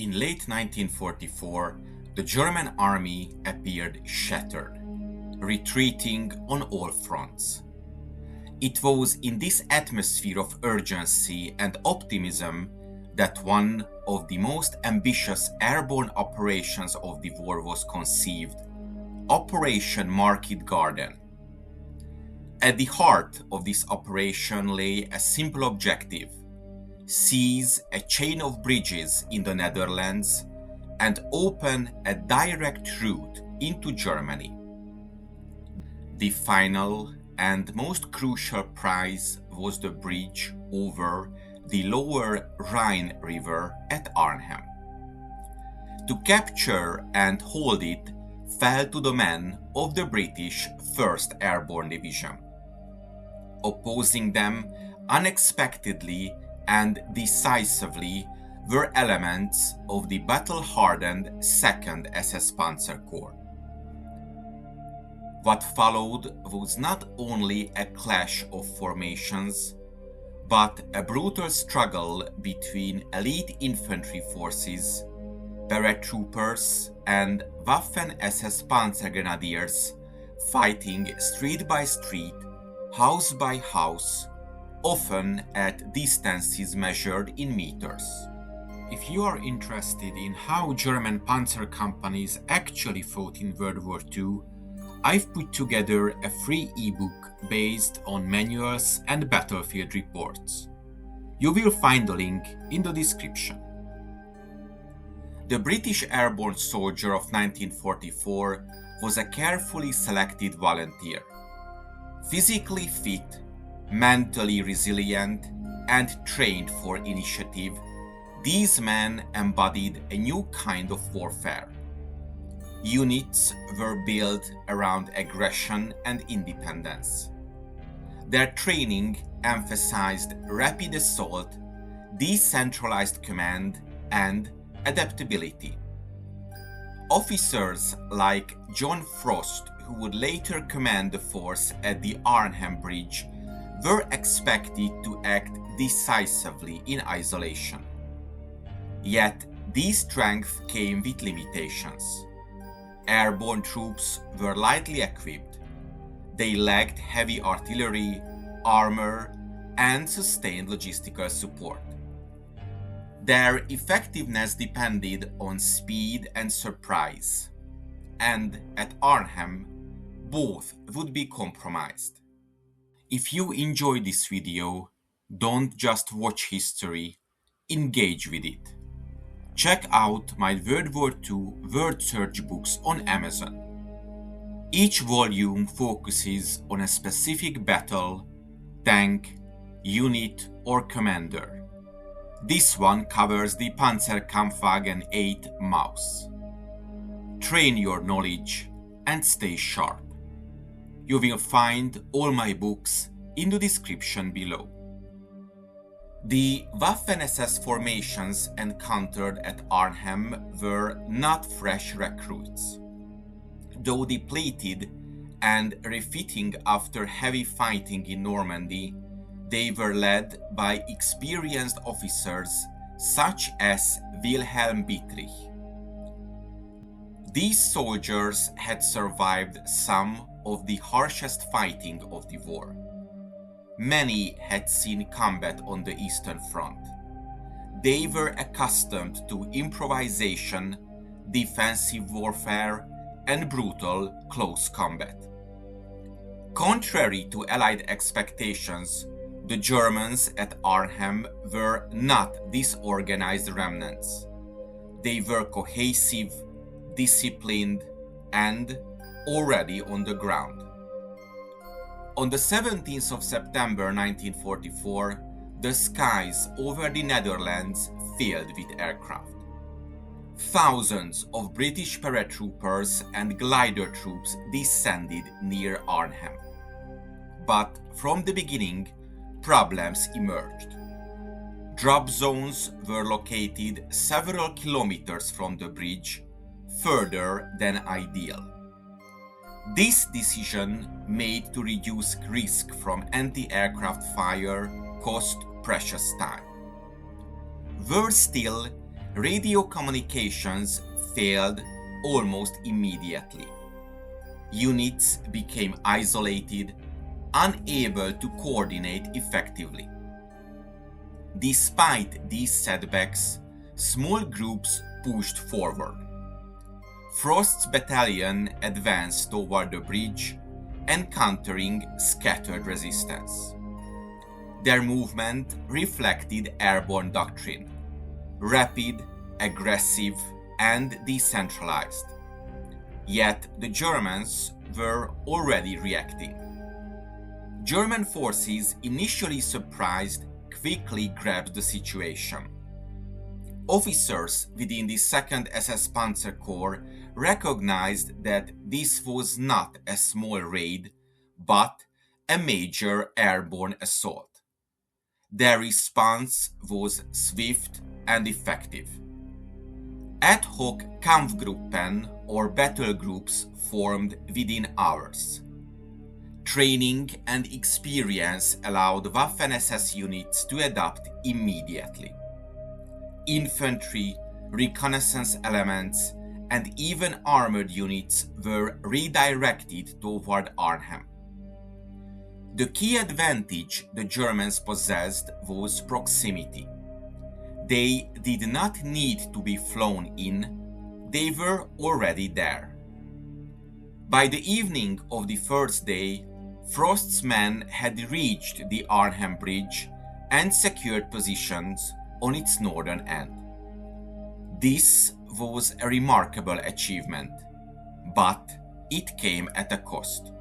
In late 1944, the German army appeared shattered, retreating on all fronts. It was in this atmosphere of urgency and optimism that one of the most ambitious airborne operations of the war was conceived, Operation Market Garden. At the heart of this operation lay a simple objective: seize a chain of bridges in the Netherlands and open a direct route into Germany. The final and most crucial prize was the bridge over the lower Rhine River at Arnhem. To capture and hold it fell to the men of the British 1st Airborne Division. Opposing them unexpectedly and decisively were elements of the battle-hardened 2nd SS Panzer Corps. What followed was not only a clash of formations, but a brutal struggle between elite infantry forces, paratroopers, and Waffen-SS Panzer Grenadiers fighting street by street, house by house, often at distances measured in meters. If you are interested in how German panzer companies actually fought in World War II, I've put together a free ebook based on manuals and battlefield reports. You will find the link in the description. The British airborne soldier of 1944 was a carefully selected volunteer. Physically fit, mentally resilient, and trained for initiative, these men embodied a new kind of warfare. Units were built around aggression and independence. Their training emphasized rapid assault, decentralized command, and adaptability. Officers like John Frost, who would later command the force at the Arnhem Bridge, were expected to act decisively in isolation. Yet, this strength came with limitations. Airborne troops were lightly equipped. They lacked heavy artillery, armor, and sustained logistical support. Their effectiveness depended on speed and surprise, and at Arnhem, both would be compromised. If you enjoyed this video, don't just watch history, engage with it. Check out my World War II word search books on Amazon. Each volume focuses on a specific battle, tank, unit, or commander. This one covers the Panzerkampfwagen 8 Maus. Train your knowledge and stay sharp. You will find all my books in the description below. The Waffen-SS formations encountered at Arnhem were not fresh recruits. Though depleted and refitting after heavy fighting in Normandy, they were led by experienced officers such as Wilhelm Dietrich. These soldiers had survived some of the harshest fighting of the war. Many had seen combat on the Eastern Front. They were accustomed to improvisation, defensive warfare, and brutal close combat. Contrary to Allied expectations, the Germans at Arnhem were not disorganized remnants. They were cohesive, disciplined, and already on the ground. On the 17th of September 1944, the skies over the Netherlands filled with aircraft. Thousands of British paratroopers and glider troops descended near Arnhem. But from the beginning, problems emerged. Drop zones were located several kilometers from the bridge, further than ideal. This decision, made to reduce risk from anti-aircraft fire, cost precious time. Worse still, radio communications failed almost immediately. Units became isolated, unable to coordinate effectively. Despite these setbacks, small groups pushed forward. Frost's battalion advanced toward the bridge, encountering scattered resistance. Their movement reflected Airborne doctrine: rapid, aggressive, and decentralized. Yet the Germans were already reacting. German forces, initially surprised, quickly grabbed the situation. Officers within the 2nd SS Panzer Corps recognized that this was not a small raid, but a major airborne assault. Their response was swift and effective. Ad hoc Kampfgruppen or battle groups formed within hours. Training and experience allowed Waffen-SS units to adapt immediately. Infantry, reconnaissance elements, and even armored units were redirected toward Arnhem. The key advantage the Germans possessed was proximity. They did not need to be flown in, they were already there. By the evening of the first day, Frost's men had reached the Arnhem Bridge and secured positions on its northern end. This was a remarkable achievement, but it came at a cost.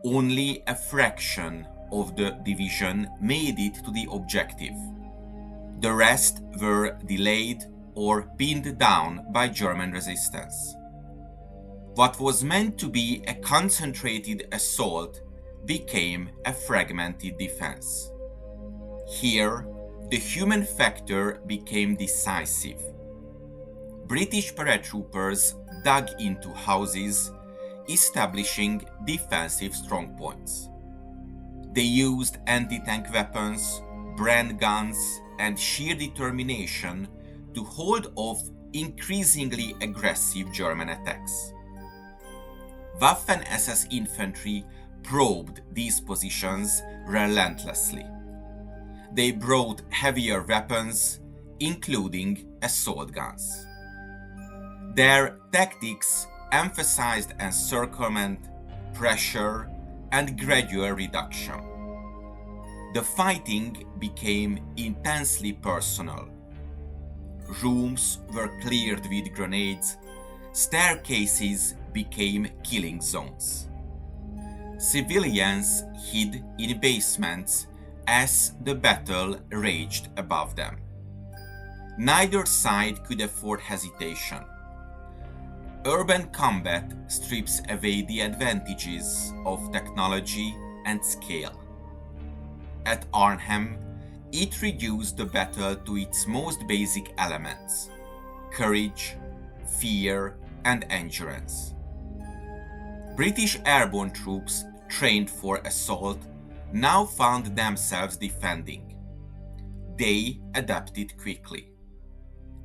Only a fraction of the division made it to the objective. The rest were delayed or pinned down by German resistance. What was meant to be a concentrated assault became a fragmented defense. Here, the human factor became decisive. British paratroopers dug into houses, establishing defensive strongpoints. They used anti-tank weapons, Brand guns, and sheer determination to hold off increasingly aggressive German attacks. Waffen-SS infantry probed these positions relentlessly. They brought heavier weapons, including assault guns. Their tactics emphasized encirclement, pressure, and gradual reduction. The fighting became intensely personal. Rooms were cleared with grenades, staircases became killing zones. Civilians hid in basements as the battle raged above them. Neither side could afford hesitation. Urban combat strips away the advantages of technology and scale. At Arnhem, it reduced the battle to its most basic elements: courage, fear, and endurance. British airborne troops trained for assault now found themselves defending. They adapted quickly.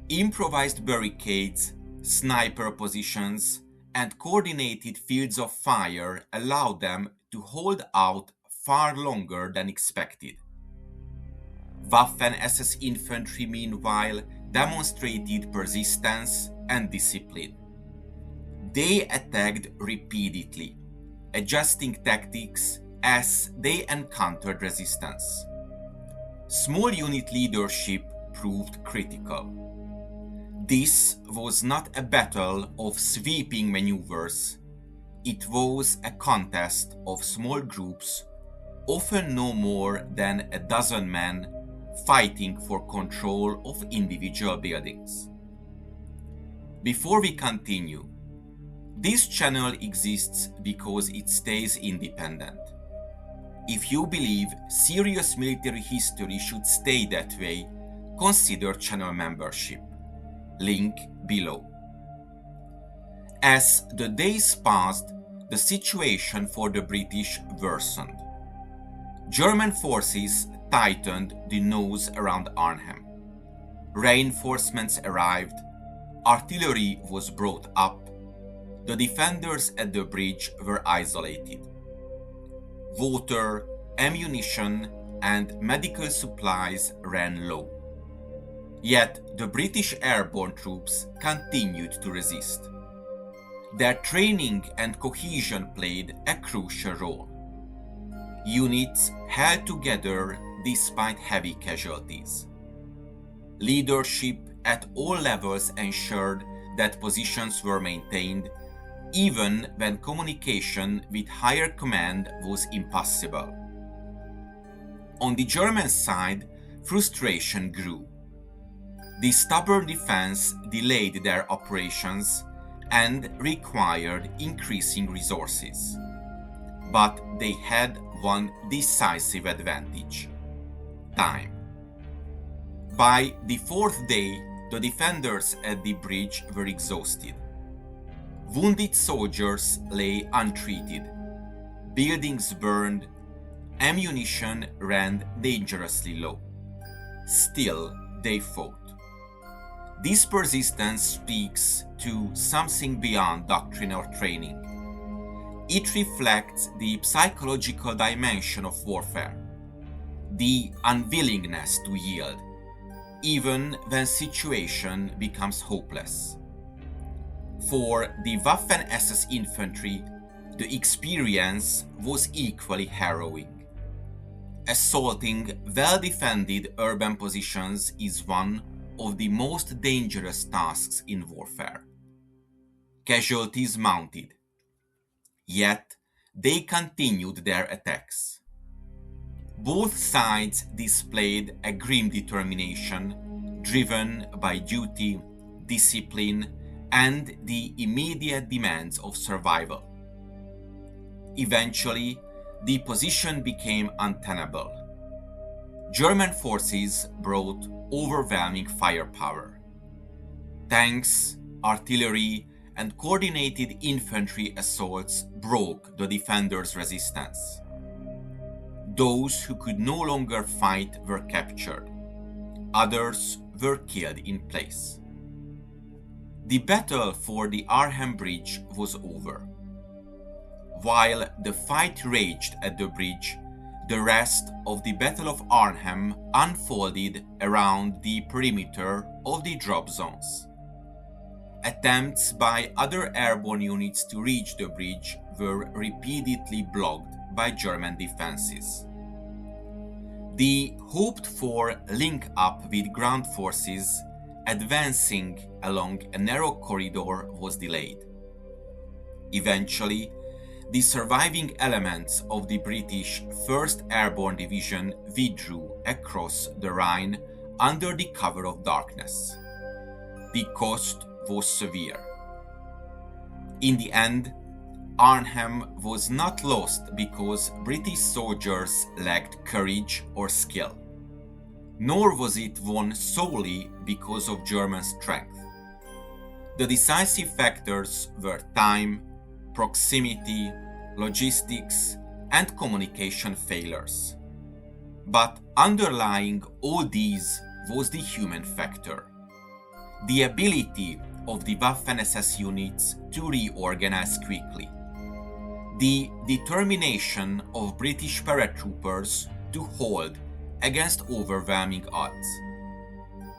Improvised barricades, sniper positions, and coordinated fields of fire allowed them to hold out far longer than expected. Waffen-SS infantry, meanwhile, demonstrated persistence and discipline. They attacked repeatedly, adjusting tactics as they encountered resistance. Small unit leadership proved critical. This was not a battle of sweeping maneuvers. It was a contest of small groups, often no more than a dozen men, fighting for control of individual buildings. Before we continue, this channel exists because it stays independent. If you believe serious military history should stay that way, consider channel membership. Link below. As the days passed, the situation for the British worsened. German forces tightened the noose around Arnhem. Reinforcements arrived, artillery was brought up, the defenders at the bridge were isolated. Water, ammunition, and medical supplies ran low. Yet the British airborne troops continued to resist. Their training and cohesion played a crucial role. Units held together despite heavy casualties. Leadership at all levels ensured that positions were maintained even when communication with higher command was impossible. On the German side, frustration grew. The stubborn defense delayed their operations and required increasing resources. But they had one decisive advantage: time. By the fourth day, the defenders at the bridge were exhausted. Wounded soldiers lay untreated. Buildings burned. Ammunition ran dangerously low. Still, they fought. This persistence speaks to something beyond doctrine or training. It reflects the psychological dimension of warfare, the unwillingness to yield, even when situation becomes hopeless. For the Waffen-SS infantry, the experience was equally harrowing. Assaulting well-defended urban positions is one of the most dangerous tasks in warfare. Casualties mounted, yet they continued their attacks. Both sides displayed a grim determination, driven by duty, discipline, and the immediate demands of survival. Eventually, the position became untenable. German forces brought overwhelming firepower. Tanks, artillery, and coordinated infantry assaults broke the defenders' resistance. Those who could no longer fight were captured. Others were killed in place. The battle for the Arnhem bridge was over. While the fight raged at the bridge, the rest of the Battle of Arnhem unfolded around the perimeter of the drop zones. Attempts by other airborne units to reach the bridge were repeatedly blocked by German defenses. The hoped-for link-up with ground forces advancing along a narrow corridor was delayed. Eventually, the surviving elements of the British 1st Airborne Division withdrew across the Rhine under the cover of darkness. The cost was severe. In the end, Arnhem was not lost because British soldiers lacked courage or skill, nor was it won solely because of German strength. The decisive factors were time, proximity, logistics, and communication failures. But underlying all these was the human factor, the ability of the Waffen-SS units to reorganize quickly, the determination of British paratroopers to hold against overwhelming odds,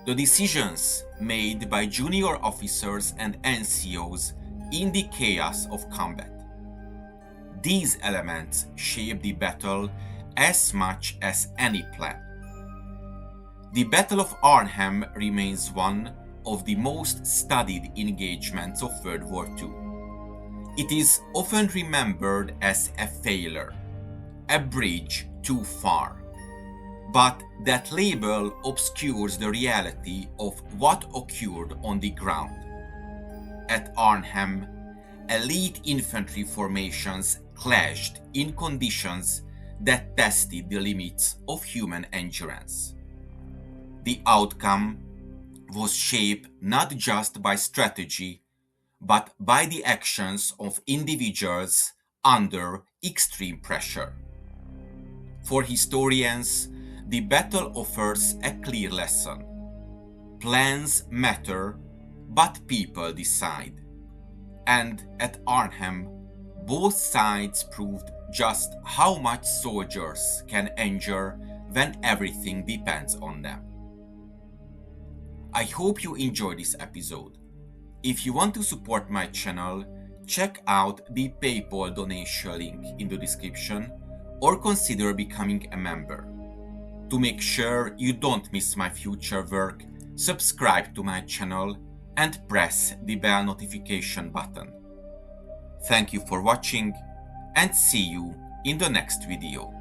the decisions made by junior officers and NCOs in the chaos of combat. These elements shape the battle as much as any plan. The Battle of Arnhem remains one of the most studied engagements of World War II. It is often remembered as a failure, a bridge too far. But that label obscures the reality of what occurred on the ground. At Arnhem, elite infantry formations clashed in conditions that tested the limits of human endurance. The outcome was shaped not just by strategy, but by the actions of individuals under extreme pressure. For historians, the battle offers a clear lesson. plans matter, but people decide. And at Arnhem, both sides proved just how much soldiers can endure when everything depends on them. I hope you enjoyed this episode. If you want to support my channel, check out the PayPal donation link in the description or consider becoming a member. To make sure you don't miss my future work, subscribe to my channel and press the bell notification button. Thank you for watching and see you in the next video.